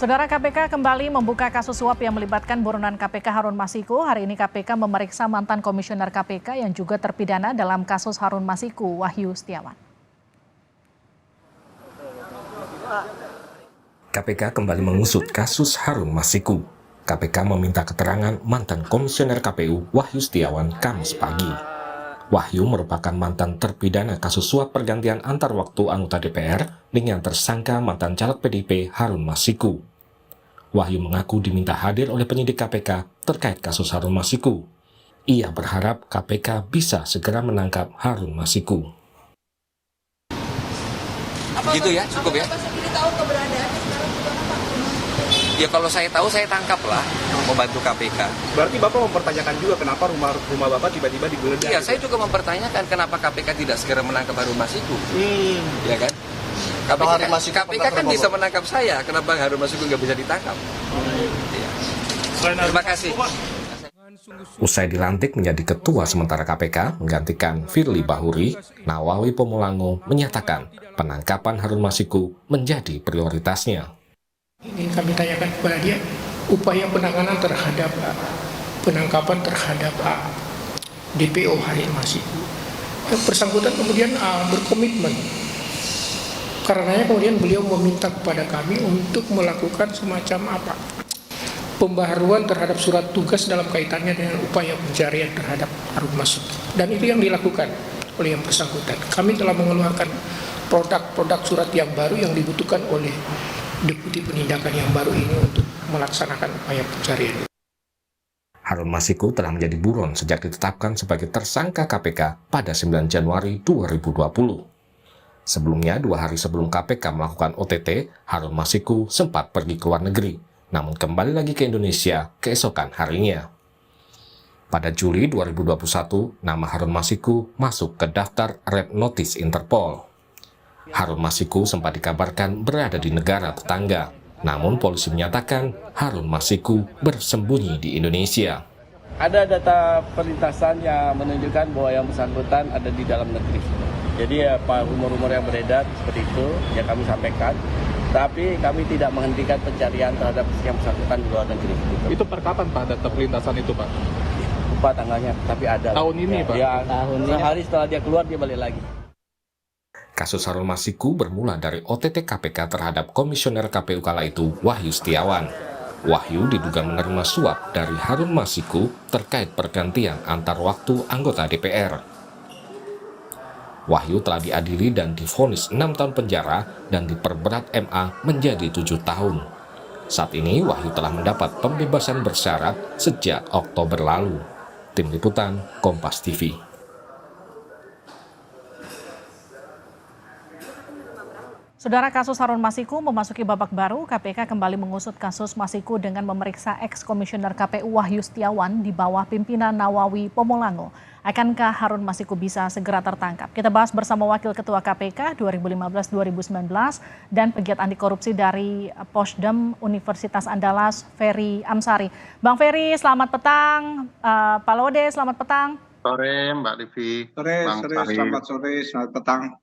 Saudara, KPK kembali membuka kasus suap yang melibatkan buronan KPK Harun Masiku. Hari ini KPK memeriksa mantan komisioner KPK yang juga terpidana dalam kasus Harun Masiku, Wahyu Setiawan. KPK kembali mengusut kasus Harun Masiku. KPK meminta keterangan mantan komisioner KPU Wahyu Setiawan Kamis pagi. Wahyu merupakan mantan terpidana kasus suap pergantian antar waktu anggota DPR dengan tersangka mantan caleg PDIP Harun Masiku. Wahyu mengaku diminta hadir oleh penyidik KPK terkait kasus Harun Masiku. Ia berharap KPK bisa segera menangkap Harun Masiku. Gitu ya, cukup ya. Ya kalau saya tahu saya tangkap lah, membantu KPK. Berarti Bapak mempertanyakan juga kenapa rumah Bapak tiba-tiba digeledah? Iya, saya juga mempertanyakan kenapa KPK tidak segera menangkap Harun Masiku. Ya kan? KPK kan bisa menangkap saya, kenapa Harun Masiku nggak bisa ditangkap? Ya. Terima kasih. Usai dilantik menjadi ketua sementara KPK menggantikan Firly Bahuri, Nawawi Pomolango menyatakan penangkapan Harun Masiku menjadi prioritasnya. Ini kami tanyakan kepada dia upaya penanganan terhadap penangkapan terhadap DPO Harun Masiku. Yang bersangkutan kemudian berkomitmen. Karenanya kemudian beliau meminta kepada kami untuk melakukan semacam pembaharuan terhadap surat tugas dalam kaitannya dengan upaya pencarian terhadap Harun Masiku. Dan itu yang dilakukan oleh yang bersangkutan. Kami telah mengeluarkan produk-produk surat yang baru yang dibutuhkan oleh Deputi Penindakan yang baru ini untuk melaksanakan upaya pencarian. Harun Masiku telah menjadi buron sejak ditetapkan sebagai tersangka KPK pada 9 Januari 2020. Sebelumnya, 2 hari sebelum KPK melakukan OTT, Harun Masiku sempat pergi ke luar negeri, namun kembali lagi ke Indonesia keesokan harinya. Pada Juli 2021, nama Harun Masiku masuk ke daftar Red Notice Interpol. Harun Masiku sempat dikabarkan berada di negara tetangga, namun polisi menyatakan Harun Masiku bersembunyi di Indonesia. Ada data perlintasan yang menunjukkan bahwa yang bersangkutan ada di dalam negeri. Jadi rumor-rumor yang beredar seperti itu yang kami sampaikan. Tapi kami tidak menghentikan pencarian terhadap yang bersangkutan di luar negeri. Itu per kapan Pak data perlintasan itu Pak? Lupa tanggalnya, tapi ada. Tahun ini Pak? Ya, sehari setelah dia keluar dia balik lagi. Kasus Harun Masiku bermula dari OTT KPK terhadap komisioner KPU kala itu Wahyu Setiawan. Wahyu diduga menerima suap dari Harun Masiku terkait pergantian antar waktu anggota DPR. Wahyu telah diadili dan divonis 6 tahun penjara dan diperberat MA menjadi 7 tahun. Saat ini Wahyu telah mendapat pembebasan bersyarat sejak Oktober lalu. Tim Liputan Kompas TV. Saudara, kasus Harun Masiku memasuki babak baru. KPK kembali mengusut kasus Masiku dengan memeriksa ex-komisioner KPU Wahyu Setiawan di bawah pimpinan Nawawi Pomolango. Akankah Harun Masiku bisa segera tertangkap? Kita bahas bersama Wakil Ketua KPK 2015-2019 dan pegiat anti korupsi dari Posdem Universitas Andalas, Ferry Amsari. Bang Ferry, selamat petang. Pak Laude, selamat petang. Sore Mbak Livi. Selamat sore, selamat petang.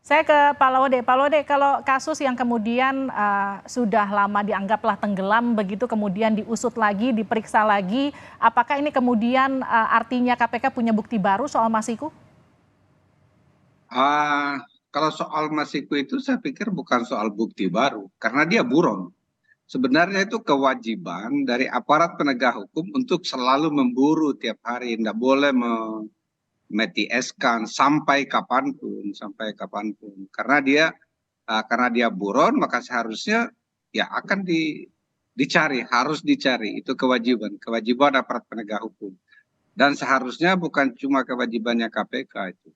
Saya ke Pak Laude. Pak Laude, kalau kasus yang kemudian sudah lama dianggaplah tenggelam, begitu kemudian diusut lagi, diperiksa lagi, apakah ini kemudian artinya KPK punya bukti baru soal Masiku? Kalau soal Masiku itu saya pikir bukan soal bukti baru, karena dia buron. Sebenarnya itu kewajiban dari aparat penegak hukum untuk selalu memburu tiap hari, tidak boleh metieskan sampai kapanpun. Karena dia buron, maka seharusnya ya akan harus dicari. Itu kewajiban aparat penegak hukum. Dan seharusnya bukan cuma kewajibannya KPK itu.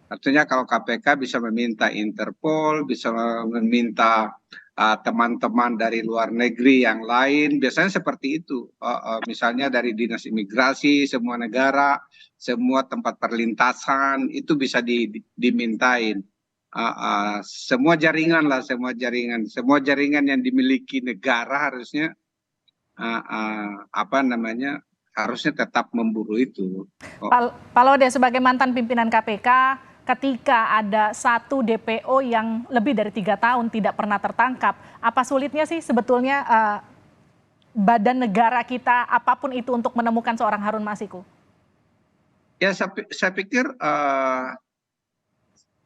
Artinya kalau KPK bisa meminta Interpol, bisa meminta teman-teman dari luar negeri yang lain, biasanya seperti itu. Misalnya dari Dinas Imigrasi, semua negara, semua tempat perlintasan, itu bisa dimintain. Semua jaringan yang dimiliki negara harusnya harusnya tetap memburu itu. Pak Laude, sebagai mantan pimpinan KPK, ketika ada satu DPO yang lebih dari 3 tahun tidak pernah tertangkap? Apa sulitnya sih sebetulnya badan negara kita apapun itu untuk menemukan seorang Harun Masiku? Ya, saya pikir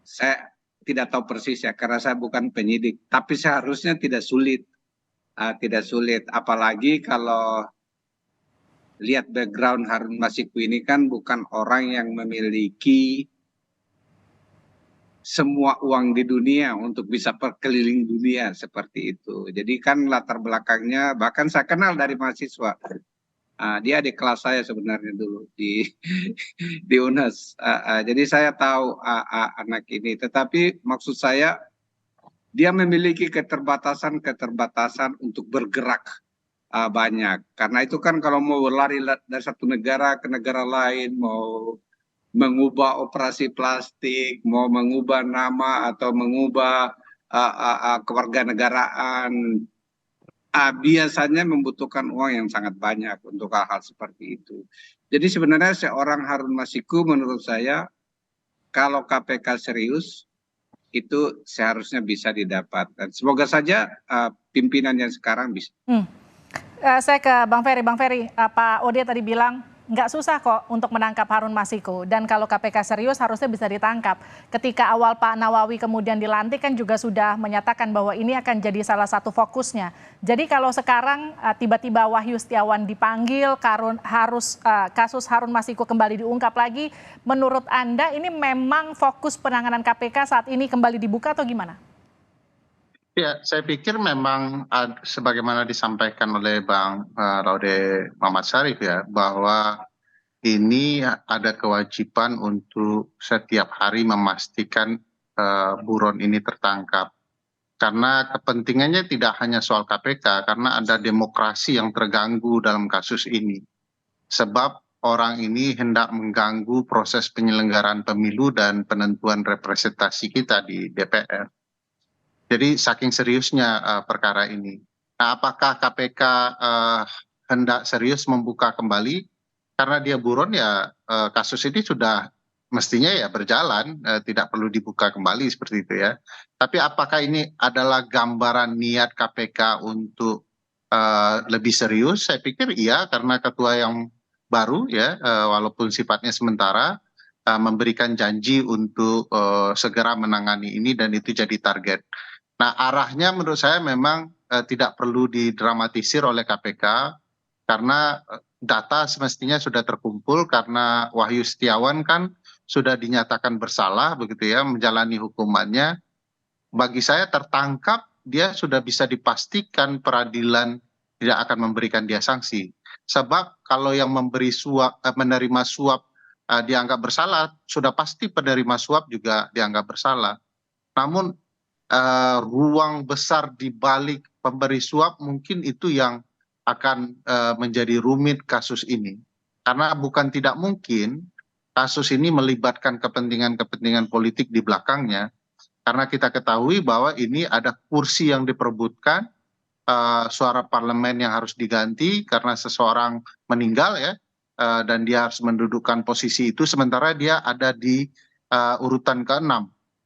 saya tidak tahu persis ya, karena saya bukan penyidik. Tapi seharusnya tidak sulit, apalagi kalau lihat background Harun Masiku ini kan bukan orang yang memiliki semua uang di dunia untuk bisa berkeliling dunia seperti itu. Jadi kan latar belakangnya, bahkan saya kenal dari mahasiswa. Dia adik kelas saya sebenarnya dulu di di UNAS. Jadi saya tahu anak ini. Tetapi maksud saya dia memiliki keterbatasan untuk bergerak banyak. Karena itu kan kalau mau berlari dari satu negara ke negara lain, mau mengubah operasi plastik, mau mengubah nama atau mengubah kewarganegaraan, biasanya membutuhkan uang yang sangat banyak untuk hal-hal seperti itu. Jadi sebenarnya seorang Harun Masiku menurut saya kalau KPK serius itu seharusnya bisa didapat. Dan semoga saja pimpinan yang sekarang bisa. Saya ke Bang Ferry. Bang Ferry, Pak Ode tadi bilang nggak susah kok untuk menangkap Harun Masiku. Dan kalau KPK serius harusnya bisa ditangkap. Ketika awal Pak Nawawi kemudian dilantik kan juga sudah menyatakan bahwa ini akan jadi salah satu fokusnya. Jadi kalau sekarang tiba-tiba Wahyu Setiawan dipanggil, kasus Harun Masiku kembali diungkap lagi, menurut Anda ini memang fokus penanganan KPK saat ini kembali dibuka atau gimana? Ya, saya pikir memang sebagaimana disampaikan oleh Bang Laude Muhammad Syarif ya, bahwa ini ada kewajiban untuk setiap hari memastikan buron ini tertangkap. Karena kepentingannya tidak hanya soal KPK, karena ada demokrasi yang terganggu dalam kasus ini. Sebab orang ini hendak mengganggu proses penyelenggaraan pemilu dan penentuan representasi kita di DPR. Jadi saking seriusnya perkara ini. Nah, apakah KPK hendak serius membuka kembali? Karena dia buron ya kasus ini sudah mestinya ya berjalan, tidak perlu dibuka kembali seperti itu ya. Tapi apakah ini adalah gambaran niat KPK untuk lebih serius? Saya pikir iya, karena ketua yang baru ya, walaupun sifatnya sementara, memberikan janji untuk segera menangani ini dan itu jadi target. Nah, arahnya menurut saya memang tidak perlu didramatisir oleh KPK karena data semestinya sudah terkumpul, karena Wahyu Setiawan kan sudah dinyatakan bersalah begitu ya, menjalani hukumannya. Bagi saya tertangkap dia sudah bisa dipastikan peradilan tidak akan memberikan dia sanksi. Sebab kalau yang menerima suap dianggap bersalah, sudah pasti penerima suap juga dianggap bersalah. Namun ruang besar di balik pemberi suap mungkin itu yang akan menjadi rumit kasus ini. Karena bukan tidak mungkin kasus ini melibatkan kepentingan-kepentingan politik di belakangnya. Karena kita ketahui bahwa ini ada kursi yang diperebutkan, suara parlemen yang harus diganti karena seseorang meninggal ya, dan dia harus mendudukkan posisi itu sementara dia ada di urutan ke-6.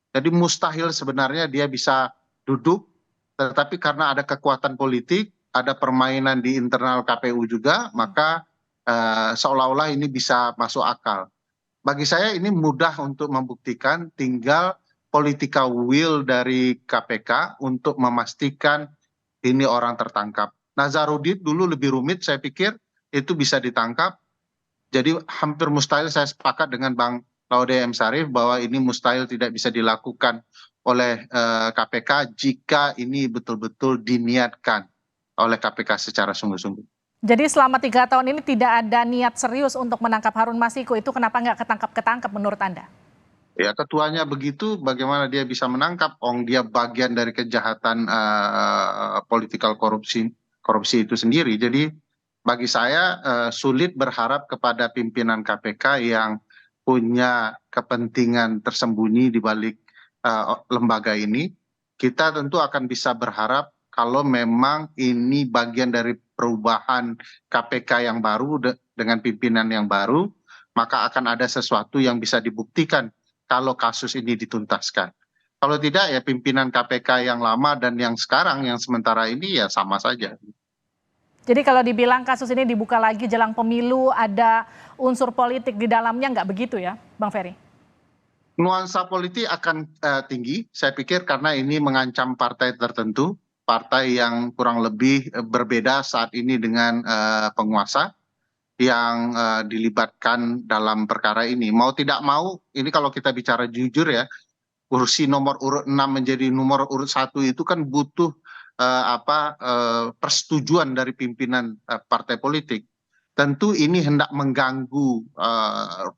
Jadi mustahil sebenarnya dia bisa duduk, tetapi karena ada kekuatan politik, ada permainan di internal KPU juga, maka seolah-olah ini bisa masuk akal. Bagi saya ini mudah untuk membuktikan, tinggal political will dari KPK untuk memastikan ini orang tertangkap. Nazarudin dulu lebih rumit, saya pikir itu bisa ditangkap. Jadi hampir mustahil, saya sepakat dengan Bang Laude M. Syarif bahwa ini mustahil tidak bisa dilakukan oleh KPK jika ini betul-betul diniatkan oleh KPK secara sungguh-sungguh. Jadi selama 3 tahun ini tidak ada niat serius untuk menangkap Harun Masiku, itu kenapa nggak ketangkap menurut Anda? Ya, ketuanya begitu, bagaimana dia bisa menangkap? Dia bagian dari kejahatan political korupsi itu sendiri. Jadi bagi saya sulit berharap kepada pimpinan KPK yang punya kepentingan tersembunyi di balik lembaga ini. Kita tentu akan bisa berharap kalau memang ini bagian dari perubahan KPK yang baru dengan pimpinan yang baru, maka akan ada sesuatu yang bisa dibuktikan kalau kasus ini dituntaskan. Kalau tidak ya pimpinan KPK yang lama dan yang sekarang yang sementara ini ya sama saja. Jadi kalau dibilang kasus ini dibuka lagi jelang pemilu, ada unsur politik di dalamnya, nggak begitu ya, Bang Ferry? Nuansa politik akan tinggi, saya pikir, karena ini mengancam partai tertentu, partai yang kurang lebih berbeda saat ini dengan penguasa yang dilibatkan dalam perkara ini. Mau tidak mau, ini kalau kita bicara jujur ya, kursi nomor urut 6 menjadi nomor urut 1 itu kan butuh persetujuan dari pimpinan partai politik. Tentu ini hendak mengganggu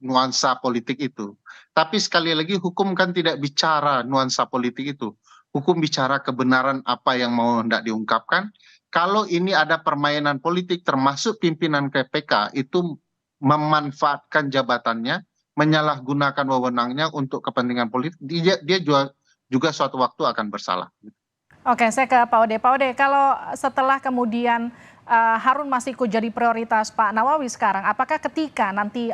nuansa politik itu. Tapi sekali lagi hukum kan tidak bicara nuansa politik itu. Hukum bicara kebenaran apa yang mau hendak diungkapkan. Kalau ini ada permainan politik termasuk pimpinan KPK itu memanfaatkan jabatannya, menyalahgunakan wewenangnya untuk kepentingan politik, dia juga suatu waktu akan bersalah. Oke, saya ke Pak Ode. Pak Ode, kalau setelah kemudian Harun Masiku jadi prioritas Pak Nawawi sekarang, apakah ketika nanti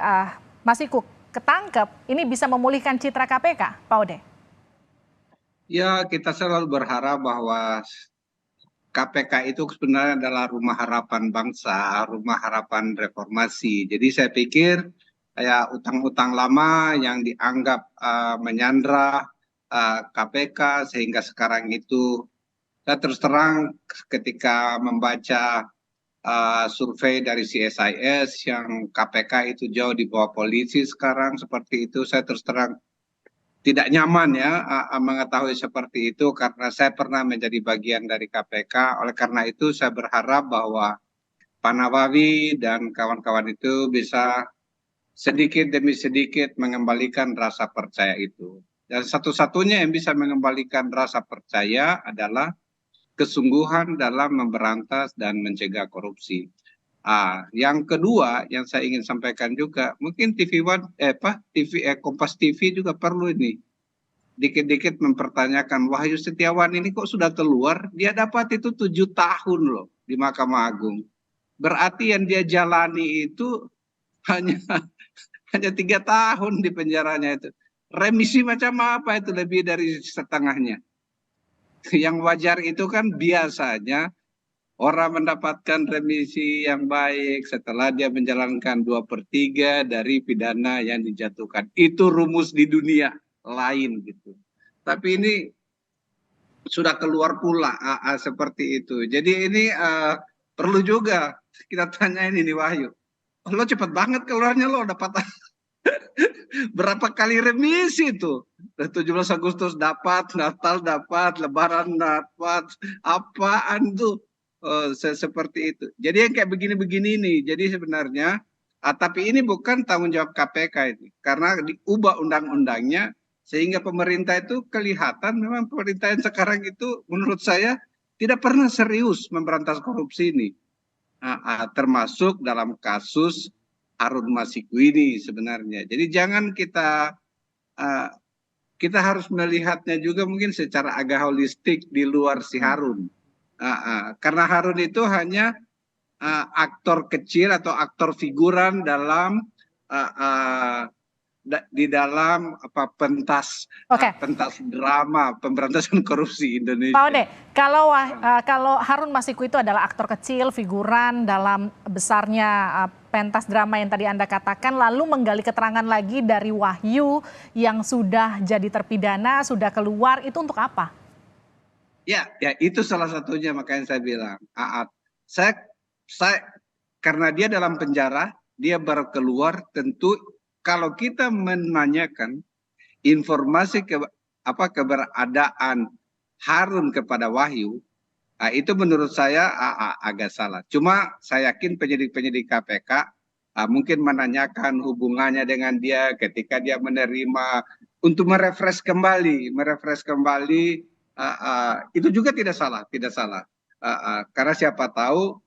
Masiku ketangkep, ini bisa memulihkan citra KPK, Pak Ode? Ya, kita selalu berharap bahwa KPK itu sebenarnya adalah rumah harapan bangsa, rumah harapan reformasi. Jadi saya pikir kayak utang-utang lama yang dianggap menyandra KPK sehingga sekarang itu, saya terus terang ketika membaca survei dari CSIS yang KPK itu jauh di bawah polisi sekarang seperti itu, saya terus terang tidak nyaman ya mengetahui seperti itu karena saya pernah menjadi bagian dari KPK. Oleh karena itu saya berharap bahwa Pak Nawawi dan kawan-kawan itu bisa sedikit demi sedikit mengembalikan rasa percaya itu. Dan satu-satunya yang bisa mengembalikan rasa percaya adalah kesungguhan dalam memberantas dan mencegah korupsi. Yang kedua yang saya ingin sampaikan juga, mungkin Kompas TV juga perlu ini dikit-dikit mempertanyakan Wahyu Setiawan ini kok sudah keluar, dia dapat itu 7 tahun loh di Mahkamah Agung. Berarti yang dia jalani itu hanya 3 tahun di penjaranya itu. Remisi macam apa itu lebih dari setengahnya. Yang wajar itu kan biasanya orang mendapatkan remisi yang baik setelah dia menjalankan 2/3 dari pidana yang dijatuhkan. Itu rumus di dunia lain gitu. Tapi ini sudah keluar pula seperti itu. Jadi ini perlu juga kita tanyain ini Wahyu. Lo cepet banget keluarnya lo dapat berapa kali remisi itu? 17 Agustus dapat, Natal dapat, Lebaran dapat, apaan tuh? Seperti itu. Jadi yang kayak begini-begini nih. Jadi sebenarnya, tapi ini bukan tanggung jawab KPK ini, karena diubah undang-undangnya sehingga pemerintah itu kelihatan memang pemerintah yang sekarang itu menurut saya tidak pernah serius memberantas korupsi ini, termasuk dalam kasus Harun Masiku ini sebenarnya. Jadi jangan kita harus melihatnya juga mungkin secara agak holistik di luar si Harun. Karena Harun itu hanya aktor kecil atau aktor figuran dalam di dalam pentas drama pemberantasan korupsi Indonesia. Pak Ode, kalau Harun Masiku itu adalah aktor kecil, figuran dalam besarnya pentas drama yang tadi Anda katakan, lalu menggali keterangan lagi dari Wahyu yang sudah jadi terpidana, sudah keluar, itu untuk apa? Ya itu salah satunya, makanya saya bilang, saya karena dia dalam penjara, dia baru keluar, tentu kalau kita menanyakan informasi keberadaan Harun kepada Wahyu, itu menurut saya agak salah. Cuma saya yakin penyidik-penyidik KPK mungkin menanyakan hubungannya dengan dia ketika dia menerima untuk merefresh kembali, itu juga tidak salah. Karena siapa tahu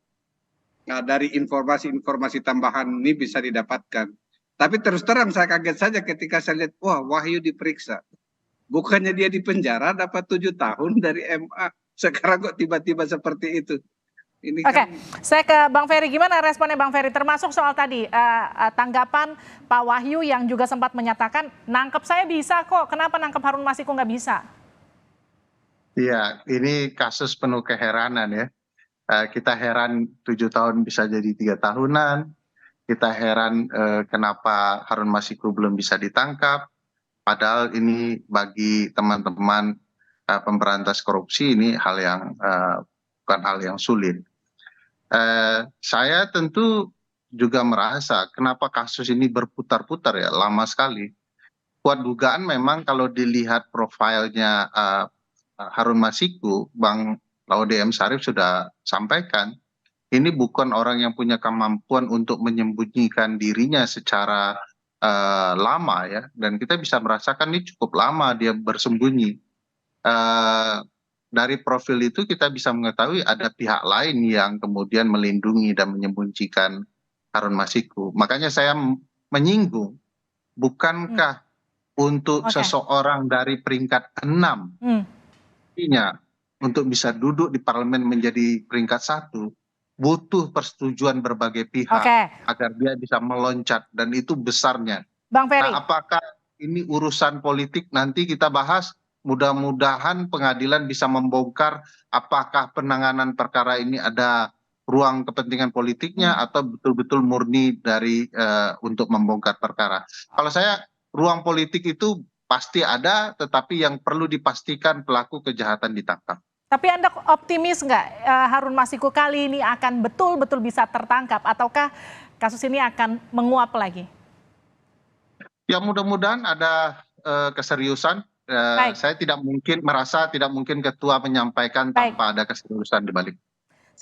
dari informasi tambahan ini bisa didapatkan. Tapi terus terang saya kaget saja ketika saya lihat, wah Wahyu diperiksa. Bukannya dia di penjara dapat 7 tahun dari MA. Sekarang kok tiba-tiba seperti itu. Ini Oke, kan saya ke Bang Ferry. Gimana responnya Bang Ferry? Termasuk soal tadi tanggapan Pak Wahyu yang juga sempat menyatakan, nangkep saya bisa kok, kenapa nangkep Harun Masiku nggak bisa? Iya, ini kasus penuh keheranan ya. Kita heran 7 tahun bisa jadi 3 tahunan. Kita heran kenapa Harun Masiku belum bisa ditangkap. Padahal ini bagi teman-teman pemberantas korupsi ini bukan hal yang sulit. Saya tentu juga merasa kenapa kasus ini berputar-putar ya, lama sekali. Kuat dugaan memang kalau dilihat profilnya Harun Masiku, Bang Laude M. Syarif sudah sampaikan, ini bukan orang yang punya kemampuan untuk menyembunyikan dirinya secara lama ya, dan kita bisa merasakan ini cukup lama dia bersembunyi. Dari profil itu kita bisa mengetahui ada pihak lain yang kemudian melindungi dan menyembunyikan Harun Masiku. Makanya saya menyinggung, bukankah untuk seseorang dari peringkat 6 artinya untuk bisa duduk di parlemen menjadi peringkat 1 butuh persetujuan berbagai pihak agar dia bisa meloncat, dan itu besarnya. Bang Ferry. Nah, apakah ini urusan politik nanti kita bahas? Mudah-mudahan pengadilan bisa membongkar apakah penanganan perkara ini ada ruang kepentingan politiknya atau betul-betul murni dari untuk membongkar perkara. Kalau saya, ruang politik itu pasti ada, tetapi yang perlu dipastikan pelaku kejahatan ditangkap. Tapi Anda optimis nggak Harun Masiku kali ini akan betul-betul bisa tertangkap, ataukah kasus ini akan menguap lagi? Ya mudah-mudahan ada keseriusan. Saya merasa tidak mungkin ketua menyampaikan tanpa ada keseriusan di balik.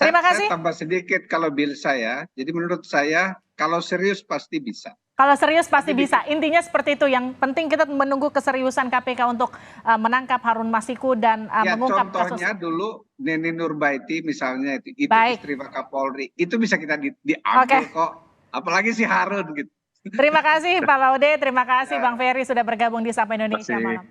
Terima kasih. Saya tambah sedikit kalau bil saya. Jadi menurut saya kalau serius pasti bisa. Kalau serius pasti bisa. Intinya seperti itu. Yang penting kita menunggu keseriusan KPK untuk menangkap Harun Masiku dan mengungkap kasus. Contohnya dulu Neni Nurbaiti misalnya itu istri Wakapolri. Itu bisa kita diambil kok. Apalagi si Harun gitu. Terima kasih Pak Laude, terima kasih Bang Ferry sudah bergabung di Sapa Indonesia Malam.